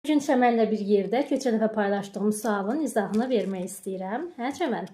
Bugün Çəmənlə bir yerdə keçən dəfə paylaşdığım sualın izahını vermək istəyirəm. Hə Çəmən?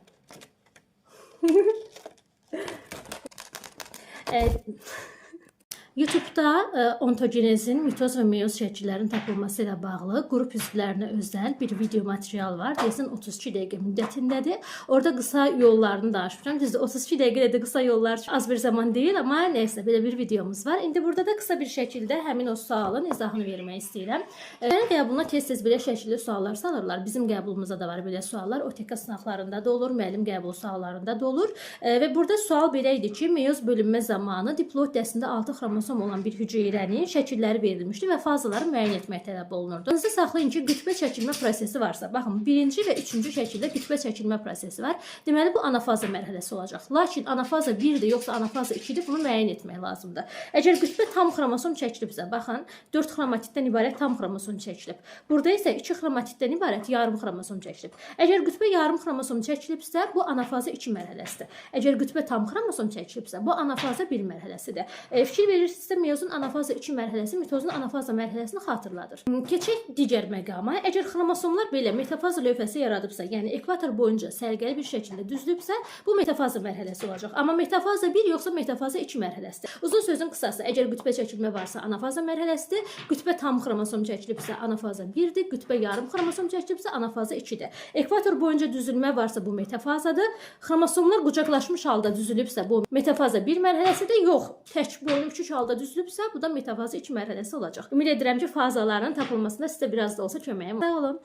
YouTube'da ontogenezin mitoz və meyoz şəkillərinin tapılması ilə bağlı qrup üzvlərinə özəl bir video material var. Deyəsən 32 dəqiqə müddətindədir. Orada qısa yollarını danışmışam. Düzdür, 32 dəqiqə də qısa yollar az bir zaman deyil, amma nəysə belə bir videomuz var. İndi burada da qısa bir şəkildə həmin o sualın izahını vermək istəyirəm. Mənim qəbuluna tez-tez belə şəkilli suallar salırlar. Bizim qəbulumuzda da var belə suallar. OTK sınaqlarında da olur, müəllim qəbulu suallarında da olur. Və burada sual belə idi ki, meyoz bölünmə zamanı diploidəsində 6 xromosom olan bir hüceyrənin şəkilləri verilmişdi və fazaları müəyyən etmək tələb olunurdu. Yadınızda saxlayın ki, qütbə çəkilmə prosesi varsa, baxın, birinci və üçüncü şəkildə qütbə çəkilmə prosesi var. Deməli, bu anafaza mərhələsi olacaq. Lakin anafaza 1-dir, yoxsa anafaza 2-dir, bunu müəyyən etmək lazımdır. Əgər qütbə tam xromosom çəkilibsə, baxın, 4 xromatiddən ibarət tam xromosom çəkilib. Burada isə 2 xromatiddən ibarət yarım xromosom çəkilib. Əgər qütbə yarım xromosom çəkilibsə, bu anafaza 2 mərhələsidir. Əgər qütbə tam xromosom çəkilibsə, bu anafaza 1 mərhələsidir. Fikir verirsinizsə, meyozun anafaza 2 mərhələsi mitozun anafaza mərhələsini xatırladır. Keçək digər məqama. Əgər xromosomlar belə metafaza lövhəsi yaradıbsa, yəni ekvator boyunca sərgəli bir şəkildə düzülübsə, bu metafaza mərhələsi olacaq. Amma metafaza 1 yoxsa metafaza 2 mərhələsidir. Uzun sözün qısası, əgər qütbə çəkilmə varsa anafaza mərhələsidir, qütbə tam xromosom çəkilibsə anafaza 1-dir, qütbə yarım xromosom çəkilibsə anafaza 2-dir. Ekvator boyunca düzülmə varsa bu metafazadır. Xromosomlar qucaqlaşmış halda düzülübsə bu metafaza 1 mərhələsidir. Yox, tək boyun 3 halda düzülübsə, bu da metafaza 2 mərhələsi olacaq. Ümid edirəm ki, fazaların tapılmasında sizə biraz da olsa köməyim. Sağ olun.